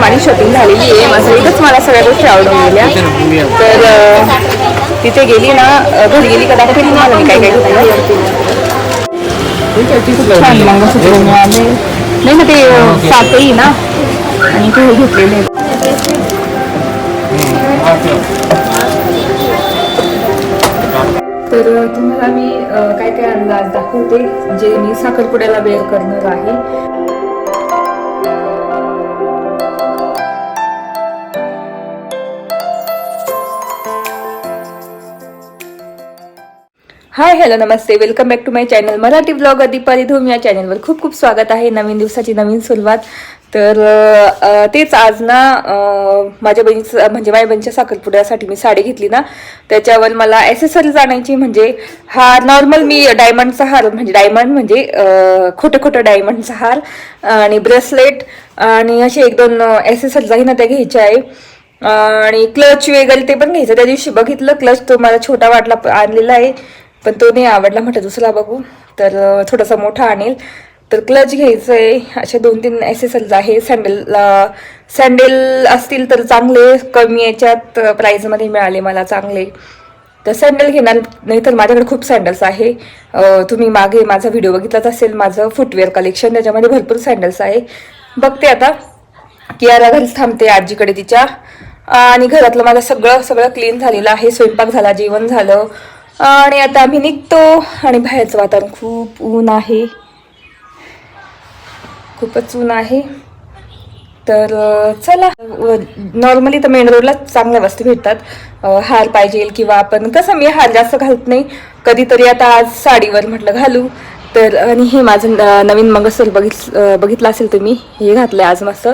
माझी शॉपिंग झालेली आहे. माझं इथंच मला सगळ्या गोष्टी आवडून गेल्या. तर तिथे गेली ना, घरी गेली का दाखवते तुम्हाला मी काय काय घेतलं. छान मंगळसूत्र मिळाले नाही ना, ते सातही ना आणि ते घेतलेले. तर तुम्हाला मी काय काय आणलं आज दाखवते, जे मी साखरपुड्याला वेअर करणार आहे. हाय हॅलो नमस्ते, welcome back to my channel Marathi blogger Deepali Dhoom. या चॅनलवर खूप खूप स्वागत आहे. नवीन दिवसाची नवीन सुरुवात. तर तेच आज ना माझ्या बहिणीचं म्हणजे माझ्या बहिणीच्या साखरपुड्यासाठी मी साडी घेतली ना, त्याच्यावर मला ॲसेसरीज आणायची. म्हणजे हार नॉर्मल मी डायमंडचा हार म्हणजे डायमंड म्हणजे खोटं खोटं डायमंडचा हार आणि ब्रेसलेट आणि असे एक दोन ॲसेसरीज आहे ना, त्या घ्यायच्या आहे. आणि क्लच वगैरे ते पण घ्यायचं. त्या दिवशी बघितलं क्लच, तो मला छोटा वाटला आणलेला आहे पण तो नाही आवडला, म्हटलं दुसरा बघू. तर थोडासा मोठा आणेल. तर क्लच घ्यायचं आहे. असे 2-3 ॲसेसरीज आहे. सँडेल असतील तर चांगले, कमी याच्यात प्राईजमध्ये मिळाले मला चांगले, तर सँडल घेणार. नाहीतर माझ्याकडे खूप सँडल्स आहे. तुम्ही मागे माझा व्हिडिओ बघितलाच असेल, माझं फुटवेअर कलेक्शन, त्याच्यामध्ये भरपूर सँडल्स आहे. बघते आता कियारा घरीच थांबते आजीकडे तिच्या. आणि घरातलं माझं सगळं क्लीन झालेलं आहे. स्वयंपाक झाला, जेवण झालं आणि आता आम्ही निघतो. आणि बाहेरचं वातावरण खूप ऊन आहे, खूपच ऊन आहे. तर चला, नॉर्मली तर मेन रोडला चांगल्या वस्तू भेटतात. हार पाहिजे किंवा आपण कसं, मी हार जास्त घालत नाही, कधीतरी आता आज साडीवर म्हटलं घालू. तर आणि हे माझं नवीन मंगळसूत्र बघितलं असेल तुम्ही, हे घातलं आज मस्त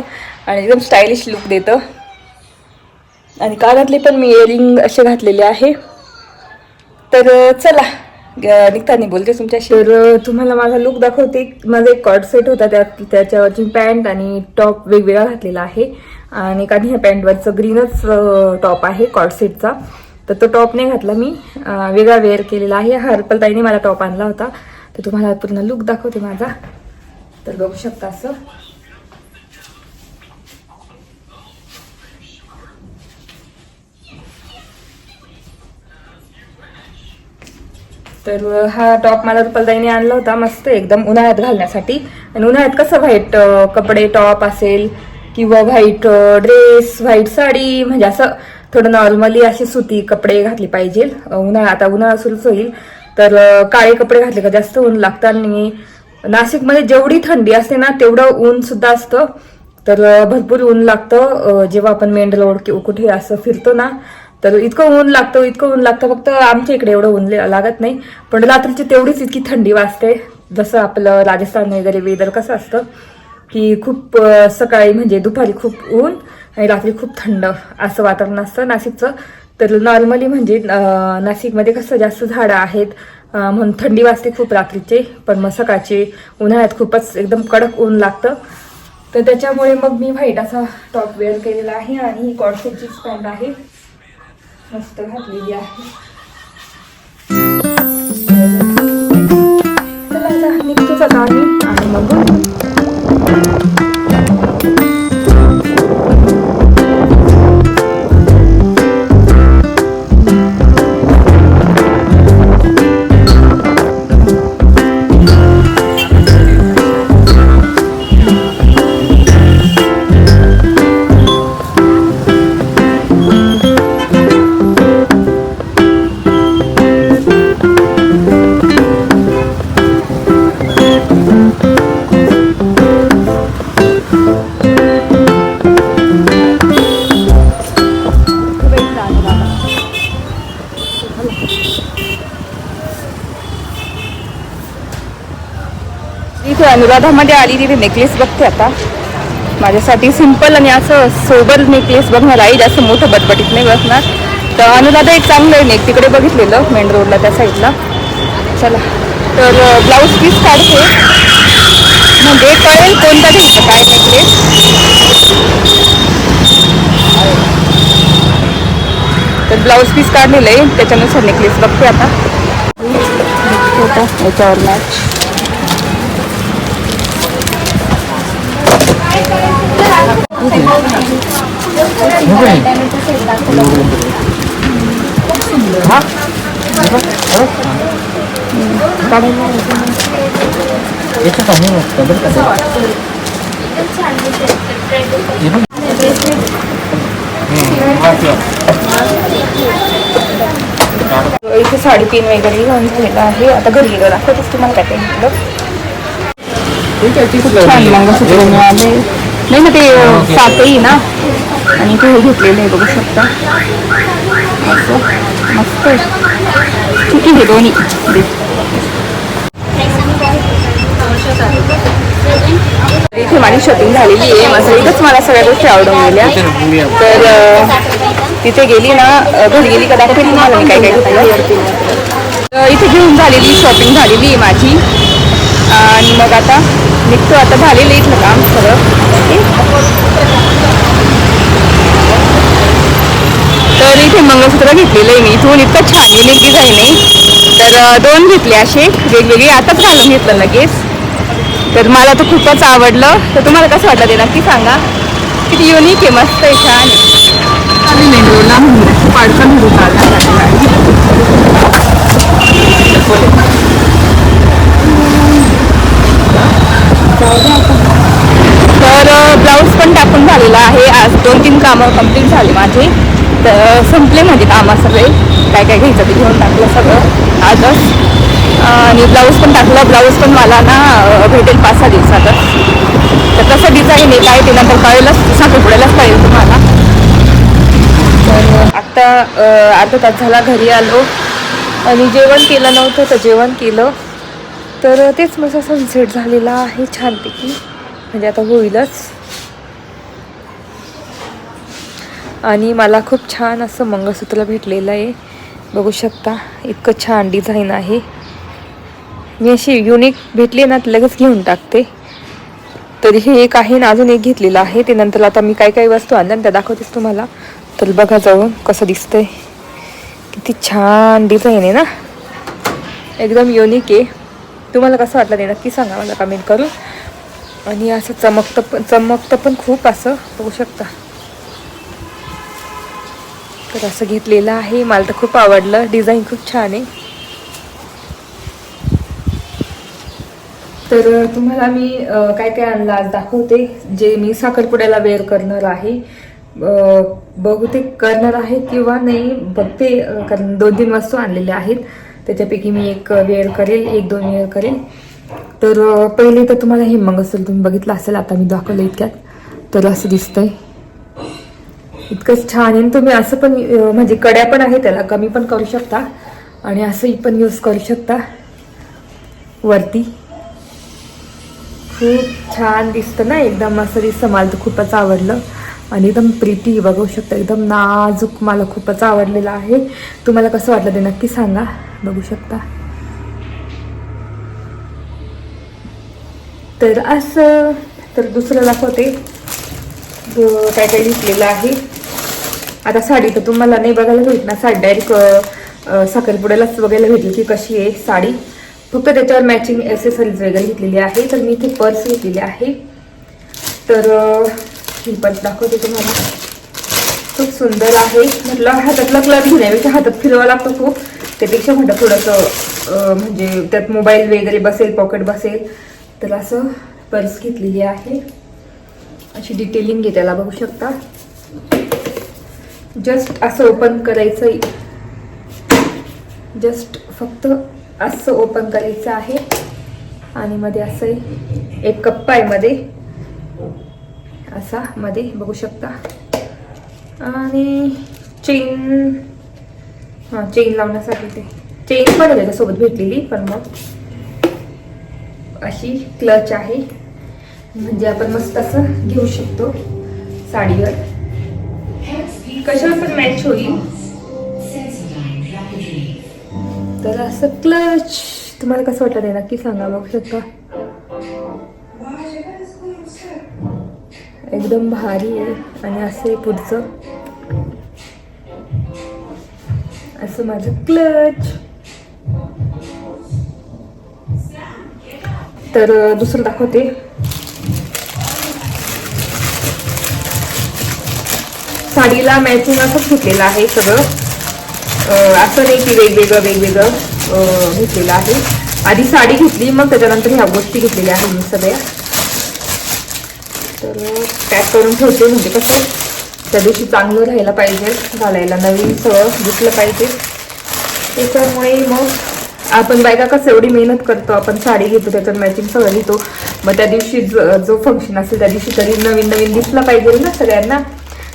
आणि एकदम स्टायलिश लुक देतं. आणि कानातले पण मी इयरिंग असे घातलेले आहे. तर चला निघताना बोलते तुमच्याशी. तर तुम्हाला माझा लुक दाखवते. माझा एक कॉर्ड सेट होता, त्याच्यावरची पॅन्ट आणि टॉप वेगवेगळा घातलेला आहे. आणि कारण ह्या पॅन्टवरचं ग्रीनच टॉप आहे कॉर्ड सेटचा, तर तो टॉप नाही घातला मी, वेगळा वेअर केलेला आहे. हर्पलताईने मला टॉप आणला होता. तर तुम्हाला पूर्ण लुक दाखवते माझा, तर बघू शकता असं. तर हा टॉप मला रुपालताईने आणला होता, मस्त एकदम उन्हाळ्यात घालण्यासाठी. आणि उन्हाळ्यात कसं व्हाईट कपडे टॉप असेल किंवा व्हाईट ड्रेस, व्हाईट साडी, म्हणजे असं थोडं नॉर्मली अशी सुती कपडे घातली पाहिजे. आता उन्हाळा सुरूच होईल, तर काळे कपडे घातले का जास्त ऊन लागतं. आणि नाशिकमध्ये जेवढी थंडी असते ना, तेवढं ऊन सुद्धा असतं. तर भरपूर ऊन लागतं जेव्हा आपण मेन रोड किंवा कुठे असं फिरतो ना, तर इतकं ऊन लागतं. फक्त आमच्या इकडे एवढं ऊन लागत नाही, पण रात्रीची तेवढीच इतकी थंडी वाजते. जसं आपलं राजस्थान वगैरे वेदर कसं असतं की खूप सकाळी म्हणजे दुपारी खूप ऊन आणि रात्री खूप थंड असं वातावरण असतं नाशिकचं. तर नॉर्मली म्हणजे नाशिकमध्ये कसं जास्त झाडं आहेत म्हणून थंडी वाजते खूप रात्रीचे, पण मग सकाळचे उन्हाळ्यात खूपच एकदम कडक ऊन लागतं. तर त्याच्यामुळे मग मी व्हाईट असा टॉप वेअर केलेला आहे. आणि ही कॉर्डसेटचीच पॅन्ट आहे, मस्त घातलेली आहे. चला निघतोच आता आम्ही आणि मग इथे अनुराधामध्ये आली, तिथे नेकलेस बघते आता माझ्यासाठी. सिंपल आणि असं सोबर नेकलेस बघणार आहे, जास्त मोठं बटबटीत नाही बघणार. तर अनुराधा एक चांगलं आहे नेक, तिकडे बघितलेलं मेन रोडला त्या साईडला. चला, तर ब्लाऊज पीस काढते म्हणजे कळेल कोणता घ्यायचं काय नेकलेस. तर ब्लाऊज पीस काढलेलं आहे, त्याच्यानुसार नेकलेस बघते आता. याच्यावर मॅच हा इथे साडेतीन वगैरे घेऊन झालेलं आहे. आता घरी गेलो दाखवतेच तुम्हाला काय काय घेतलं. छान मंगळसूत्र मिळाले. नाही ना ते सातही ना आणि ते घेतलेले आहे बघू शकता. असं मस्त किती हे दोन्ही. इथे माझी शॉपिंग झालेली आहे. माझं इथंच मला सगळ्या गोष्टी आवडून गेल्या. तर तिथे गेली ना घरी गेली का दाखवते तुम्हाला मी काय काय घेतलं. इथे घेऊन झालेली शॉपिंग झालेली आहे माझी आणि मग आता निघतो. आता झालेलं इथलं काम सगळं. तर इथे मंगळसूत्र घेतलेलं आहे मी इथून. इतकं छान युनिक डिझाईन आहे. तर 2 घेतले असे वेगवेगळे. आताच घालून घेतलं लगेच. तर मला तर खूपच आवडलं. तर तुम्हाला कसं वाटलं ते नक्की सांगा. किती युनिक आहे, मस्त आहे, छान आहे. मेंढरोला पाडकन तर ब्लाऊज पण टाकून झालेला आहे. आज 2-3 कामं कंप्लीट झाले माझे. तर संपले माझे कामं सगळे. काय काय घ्यायचं ते घेऊन टाकलं सगळं आजच. आणि ब्लाऊज पण टाकलं. ब्लाऊज पण मला ना भेटेल 5-6 दिवसातच. तर कसं डिझाईन आहे काय ते नंतर कळेलच, साखरपुड्यालाच कळेल तुम्हाला. तर आत्ता अर्धा तास झाला घरी आलो आणि जेवण केलं नव्हतं तर जेवण केलं. तर तेच माझा सनसेट झालेला आहे छानपैकी. म्हणजे आता होईलच. आणि मला खूप छान असं मंगळसूत्र भेटलेलं आहे बघू शकता. इतकं छान डिझाईन आहे. मी अशी युनिक भेटली ना तर लगेच घेऊन टाकते. तर हे एक आहे ना, अजून एक घेतलेलं आहे. ते नंतर आता मी काय काय वस्तू आणल्या त्या दाखवतेच तुम्हाला. तर बघा जाऊन कसं दिसतंय. किती छान डिझाईन आहे ना, एकदम युनिक आहे. तुम्हाला कसं वाटलं ते नक्की सांगा मला कमेंट करून. आणि असं चमकतं पण खूप असं बघू शकता. तर असं घेतलेलं आहे. मला तर खूप आवडलं. डिझाईन खूप छान आहे. तर तुम्हाला मी काय काय आणलं आज दाखवते. जे मी साखरपुड्याला वेअर करणार आहे. बहुतेक करणार आहे किंवा नाही बघते. कारण 2-3 वस्तू आणलेल्या आहेत. त्याच्यापैकी मी एक वेअर करेल, 1-2 वेअर करेल. तर पहिले तर तुम्हाला हे मंगळसूत्र तुम्ही बघितलं असेल. आता मी दाखवलं इतक्यात. तर असं दिसतंय. इतकंच छान आहे. तुम्ही असं पण म्हणजे कड्या पण आहे त्याला, कमी पण करू शकता आणि असंही पण यूज करू शकता वरती. खूप छान दिसतं ना, एकदम असं दिसतं. मला तर खूपच आवडलं आणि एकदम प्रिटी बघू शकता. एकदम नाजूक. मला खूपच आवडलेलं आहे. तुम्हाला कसं वाटलं ते नक्की सांगा. बघू शकता. तर असं. तर दुसरं दाखवते काय काय घेतलेलं आहे. आता साडी तर तुम्हाला नाही बघायला भेटणार. साडी डायरेक्ट साखरपुड्यालाच बघायला भेटली की कशी आहे साडी. फक्त त्याच्यावर मॅचिंग ॲक्सेसरीज वगैरे घेतलेली आहे. तर मी इथे पर्स घेतलेली आहे. तर ही पर्स दाखवते तुम्हाला. खूप सुंदर आहे. म्हटलं हातातला क्लच घेण्यापेक्षा हातात फिरवा लागतो खूप. त्यापेक्षा म्हटलं थोडंसं म्हणजे त्यात मोबाईल वगैरे बसेल, पॉकेट बसेल. तर असं पर्स घेतलेली आहे. अशी डिटेलिंग आहे त्याला बघू शकता. जस्ट असं ओपन करायचं. जस्ट फक्त असं ओपन करायचं आहे. आणि मध्ये असं एक कप्पा आहे मध्ये असा मध्ये बघू शकता. आणि चेन, चेन लावण्यासाठी ते चेन पण त्याच्यासोबत भेटलेली. पण मग अशी क्लच आहे. म्हणजे आपण मस्त असं घेऊ शकतो साडीवर. कशावर पण मॅच होईल. तर असं क्लच. तुम्हाला कसं वाटलं ते नक्की सांगा. बघू शकता. एकदम भारी आहे. आणि असं पुढचं असं माझं क्लच. तर दुसरं दाखवते. साडीला मॅचिंग असंच घेतलेलं आहे सगळं. असं नाही की वेगवेगळं घेतलेलं आहे. आधी साडी घेतली, मग त्याच्यानंतर ह्या गोष्टी घेतलेल्या आहे मी सगळ्या. तर पॅक करून ठेवते, म्हणजे कसं त्या दिवशी चांगलं राहायला पाहिजे, घालायला नवीन सगळं दिसलं पाहिजे. त्याच्यामुळे मग आपण बायका कसं एवढी मेहनत करतो, आपण साडी घेतो त्याच्यात मॅचिंग सगळं घेतो, मग त्या दिवशी जो फंक्शन असेल त्या दिवशी तरी नवीन नवीन दिसलं पाहिजे ना सगळ्यांना.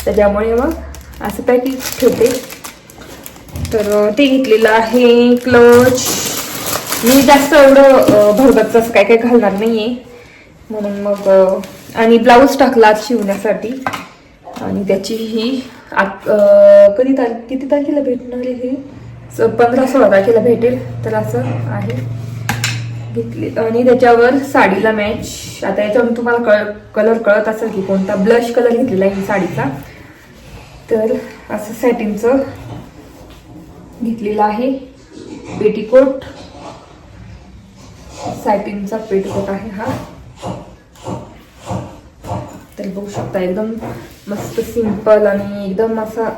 त्याच्यामुळे मग असं पॅकिंग ठेवते. तर ते घेतलेलं आहे. क्लच मी जास्त एवढं भरगतच असं काय काय घालणार नाहीये, म्हणून मग. आणि ब्लाऊज टाकला शिवण्यासाठी, आणि त्याची ही किती तारखेला भेटणार आहे? 15-16 तारखेला भेटेल. तर असं आहे घेतली. आणि त्याच्यावर साडीला मॅच, आता याच्यावर तुम्हाला कलर कळत असेल की कोणता, ब्लश कलर घेतलेला आहे साडीचा. तर असं सॅटिनचं घेतलेलं आहे. पेटीकोट, सॅटिनचा पेटीकोट आहे हा. तर बघू शकता एकदम मस्त सिंपल आणि एकदम असा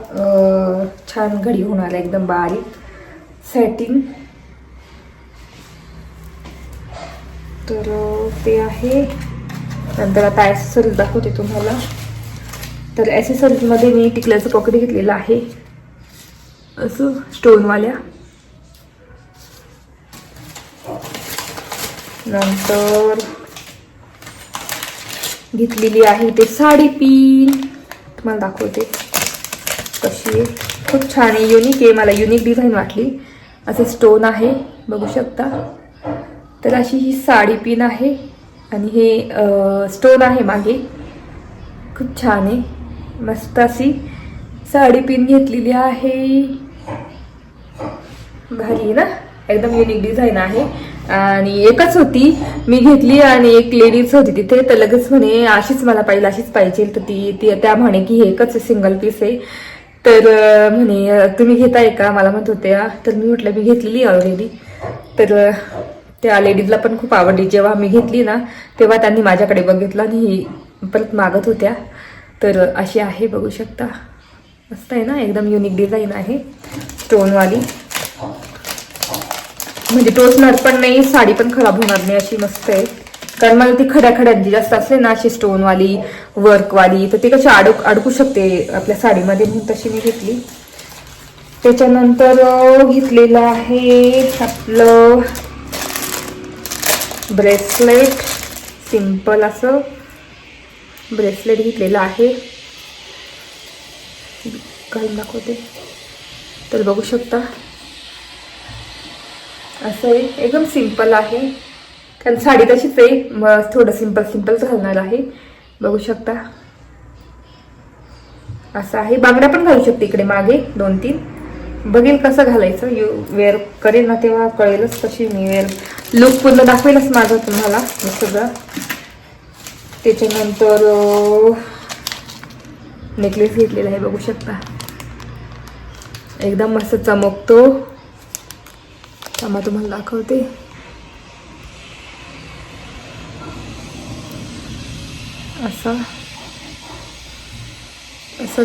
छान घडी होणार आहे, एकदम बारीक सॅटिन. तर ते आहे. नंतर आता ॲसेसरीज दाखवते तुम्हाला. तर ॲसेसरीजमध्ये मी टिकल्याचं पॉकेट घेतलेलं आहे, असं स्टोनवाल्या. नंतर घेतलेली आहे ते साडी पिन, तुम्हाला दाखवते कशी आहे. खूप छान आहे, युनिक आहे, मला युनिक डिझाईन वाटली. असे स्टोन आहे, बघू शकता. तर अशी ही साडी पिन आहे, आणि हे स्टोन आहे मागे. खूप छान आहे, मस्त अशी साडी पिन घेतलेली आहे. भारी आहे ना, एकदम युनिक डिझाईन आहे. आणि एकच होती, मी घेतली, आणि एक लेडीज होती तिथे, तर लगेच म्हणे अशीच मला पाहिजे, अशीच पाहिजे. तर ती त्या म्हणे की हे एकच सिंगल पीस आहे. तर म्हणे तुम्ही घेताय का, मला म्हणत होत्या. तर मी म्हटलं मी घेतलेली ऑलरेडी. तर त्या लेडीजला पण खूप आवडली. जेव्हा मी घेतली ना तेव्हा त्यांनी माझ्याकडे बघितलं आणि परत मागत होत्या. तर अशी आहे, बघू शकता. मस्त आहे ना, एकदम युनिक डिझाईन आहे स्टोनवाली. म्हणजे टोचणार पण नाही, साडी पण खराब होणार नाही, अशी मस्त आहे. कारण मला ती खड्यांची जास्त असते ना, अशी स्टोनवाली वर्कवाली, तर ती कशी अडकू शकते आपल्या साडीमध्ये, म्हणून तशी मी घेतली. त्याच्यानंतर घेतलेलं आहे आपलं ब्रेसलेट, सिंपल असं ब्रेसलेट घेतलेलं आहे. घालून दाखवते. तर बघू शकता असं आहे, एकदम सिंपल आहे. कारण साडी तशीच आहे, मग थोडं सिंपलच घालणार आहे. बघू शकता असं आहे. बांगड्या पण घालू शकते इकडे मागे 2-3. बघेल कसं घालायचं, वेअर करेल ना तेव्हा कळेलच कशी मी वेअर लुक पूर्ण दाखवेलच माझं तुम्हाला हे सगळं. त्याच्यानंतर नेकलेस घेतलेला आहे, बघू शकता एकदम मस्त चमकतो. तुम्हाला दाखवते. असं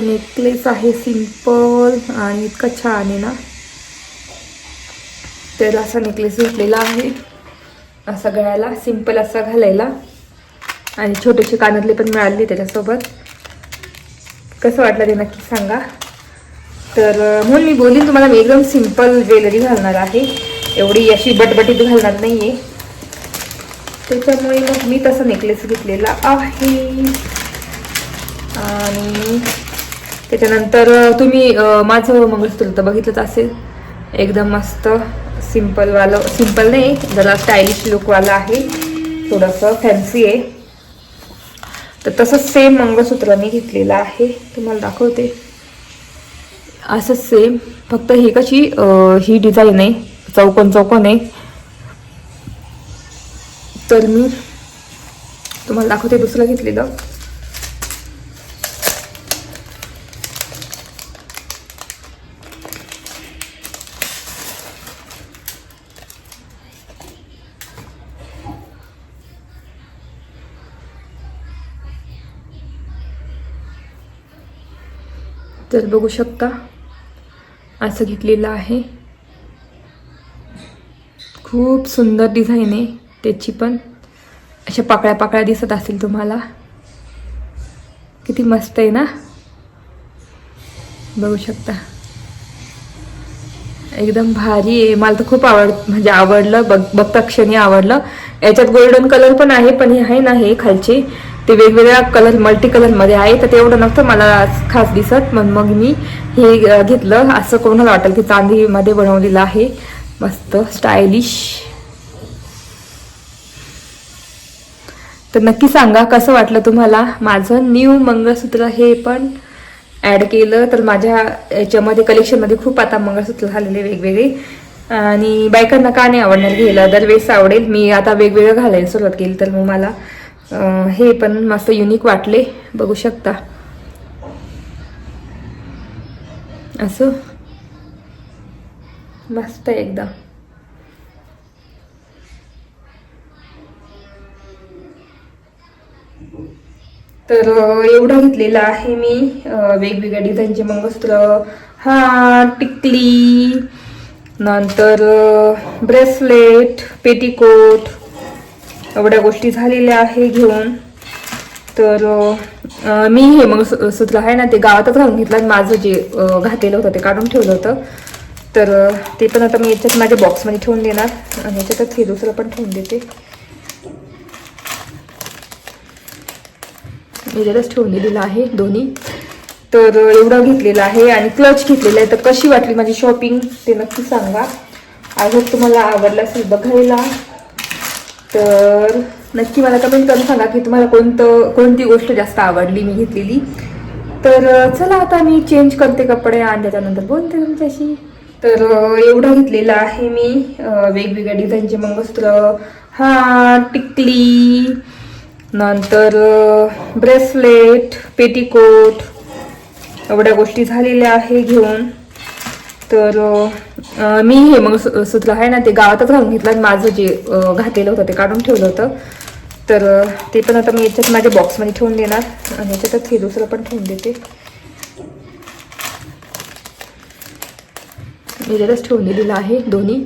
नेकलेस आहे, सिंपल आणि इतकं छान आहे ना. तर असा नेकलेस घेतलेला आहे, असा गळ्याला सिंपल असा घालायला, आणि छोटेसे कानातले पण मिळाले त्याच्यासोबत. कसं वाटलं ते नक्की सांगा. तर म्हणून मी बोलीन तुम्हाला, मी एकदम सिंपल ज्वेलरी घालणार आहे, एवढी अशी बटबटीत घालणार नाहीये. त्याच्यामुळे मग मी तसा नेकलेस घेतलेला आहे. आणि त्याच्यानंतर तुम्ही माझं मंगळसूत्र तर बघितलंच असेल, एकदम मस्त सिंपल नाही, जरा स्टायलिश लुकवाला आहे, थोडंसं फॅन्सी आहे. तर तसंच सेम मंगळसूत्र मी घेतलेलं आहे, तुम्हाला दाखवते. असं सेम, फक्त ही कशी ही डिझाईन आहे, चौकोन आहे. तर मी तुम्हाला दाखवते दुसरं घेतलेलं. तर बघू शकता असं घेतलेलं आहे. खूप सुंदर डिझाईन आहे त्याची पण. अशा पाकळ्या पाकळ्या दिसत असतील तुम्हाला. किती मस्त आहे ना, बघू शकता. एकदम भारी आहे. मला तर खूप म्हणजे आवडलं. बघता क्षणी आवडलं. याच्यात गोल्डन कलर पण आहे, पण हे आहे ना हे खालचे ते वेगवेगळ्या कलर मल्टी कलर मध्ये आहे, तर तेवढं नव्हतं मला खास दिसत. मग मी हे घेतलं. असं कोणाला वाटेल की चांदीमध्ये बनवलेलं आहे, मस्त स्टायलिश. तर नक्की सांगा कसं वाटलं तुम्हाला माझं न्यू मंगळसूत्र. हे पण ॲड केलं तर माझ्या याच्यामध्ये कलेक्शनमध्ये खूप आता मंगळसूत्र झालेले वेगवेगळे. आणि बायकांना का नाही आवडणार घ्यायला, दरवेळेस आवडेल. मी आता वेगवेगळं घालायला सुरुवात केली तर मग मला हे पण मस्त युनिक वाटले. बघू शकता असं मस्त एकदम. तर एवढं घेतलेलं आहे मी वेगवेगळ्या डिझाईनचे मंगळसूत्र. हा टिकली, नंतर ब्रेसलेट, पेटीकोट, एवढ्या गोष्टी झालेल्या आहे घेऊन. तर मी हे मंगळसूत्र आहे ना ते गावातच घालून घेतलं आणि माझं जे घातलेलं होतं ते काढून ठेवलं होतं. तर ते पण आता मी याच्यात माझ्या बॉक्समध्ये ठेवून देणार आणि याच्यातच हे दुसरं पण ठेवून देते. याच्यातच ठेवून दिलेलं आहे दोन्ही. तर एवढं घेतलेलं आहे आणि क्लच घेतलेलं आहे. तर कशी वाटली माझी शॉपिंग ते नक्की सांगा. आय होप तुम्हाला आवडलं असेल बघायला. तर नक्की मला कमेंट करून सांगा की तुम्हाला कोणती गोष्ट जास्त आवडली मी घेतलेली. तर चला आता मी चेंज करते कपडे आणि त्याच्यानंतर बोलते तुमच्याशी. तर एवढं घेतलेलं आहे मी वेगवेगळ्या डिझाईनचे मंगळसूत्र. हा टिकली, नंतर ब्रेसलेट, पेटीकोट, एवढ्या गोष्टी झालेल्या आहे घेऊन. तर मी हे मंगळसूत्र आहे ना ते गावातच घालून घेतलं आणि माझं जे घातलेलं होतं ते काढून ठेवलं होतं. तर ते पण आता मी याच्यात माझ्या बॉक्समध्ये ठेवून देणार आणि याच्यातच हे दुसरं पण ठेवून देते. याच्यातच ठेवून दिलेलं आहे दोन्ही.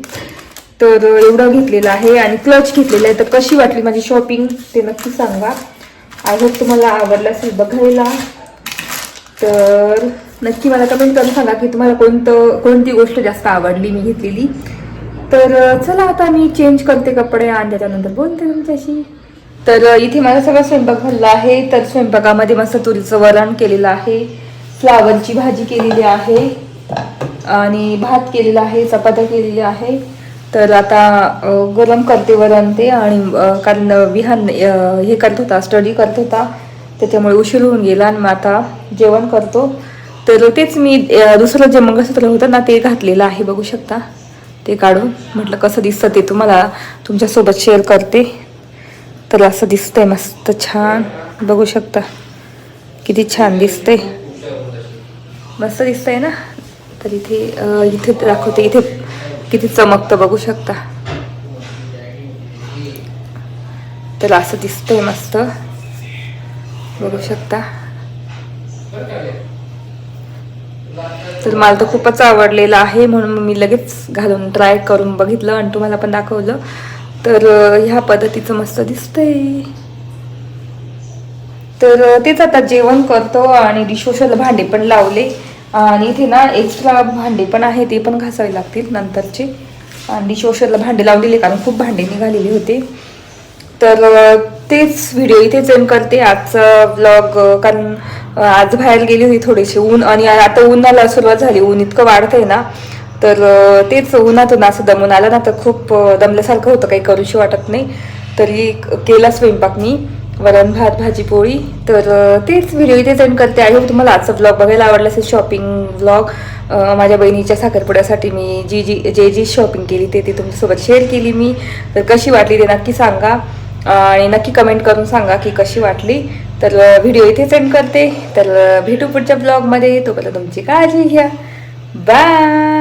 तर एवढं घेतलेलं आहे आणि क्लच घेतलेलं आहे. तर कशी वाटली माझी शॉपिंग ते नक्की सांगा. आय होप तुम्हाला आवडलं असेल बघायला. तर नक्की मला कमेंट करून सांगा की तुम्हाला कोणती गोष्ट जास्त आवडली मी घेतलेली. तर चला आता मी चेंज करते कपडे आणि त्याच्यानंतर बोलते तुमच्याशी. तर इथे माझा सगळा स्वयंपाक झालेला आहे. तर स्वयंपाकामध्ये मस्त तुरीचं वरण केलेलं आहे, फ्लावरची भाजी केलेली आहे आणि भात केलेला आहे, चपात्या केलेल्या आहे. तर आता गरम करते वरण ते. आणि कारण विहान हे करत होता, स्टडी करत होता, त्याच्यामुळे उशीर होऊन गेला आणि मग आता जेवण करतो. तर तेच मी दुसरं जे मंगळसूत्र होतं ना ते घातलेलं आहे, बघू शकता. ते काढून म्हटलं कसं दिसतं ते तुम्हाला तुमच्यासोबत शेअर करते. तर असं दिसतंय मस्त छान, बघू शकता किती छान दिसतंय, मस्त दिसतंय ना. तर इथे दाखवते, इथे किती चमकतं बघू शकता. तर असं दिसतंय मस्त, बघू शकता. तर मला तर खूपच आवडलेलं आहे म्हणून मी लगेच घालून ट्राय करून बघितलं आणि तुम्हाला पण दाखवलं. तर ह्या पद्धतीचं मस्त दिसतंय. तर तेच आता जेवण करतो आणि डिशवॉशरला भांडे पण लावले आणि इथे ना एक्स्ट्रा भांडे पण आहे, ते पण घासावे लागतील नंतरचे. आणि डिशवॉशरला भांडे लावलेले कारण खूप भांडे निघालेले होते. तर तेच व्हिडिओ इथेच एंड करते आजचा व्लॉग. कारण आज बाहेर गेली होती थोडीशी ऊन आणि आता उन्हाला सुरुवात झाली, ऊन इतकं वाढतंय ना. तर तेच उन्हातून असं दमून आलं ना तर खूप दमल्यासारखं होतं, काही करूशी वाटत नाही. तरी केला स्वयंपाक मी, वरण भात भाजी पोळी. तर तेच व्हिडिओ इथेच एंड करते. आय होप तुम्हाला आजचा ब्लॉग बघायला आवडला असेल, शॉपिंग ब्लॉग. माझ्या बहिणीच्या साखरपुड्यासाठी मी जी शॉपिंग केली ते तुमच्यासोबत शेअर केली मी. तर कशी वाटली ते नक्की सांगा आणि नक्की कमेंट करून सांगा की कशी वाटली. तर व्हिडिओ इथेच एंड करते. तर भेटू पुढच्या ब्लॉगमध्ये. तोपर्यंत तुमची काळजी घ्या. बाय.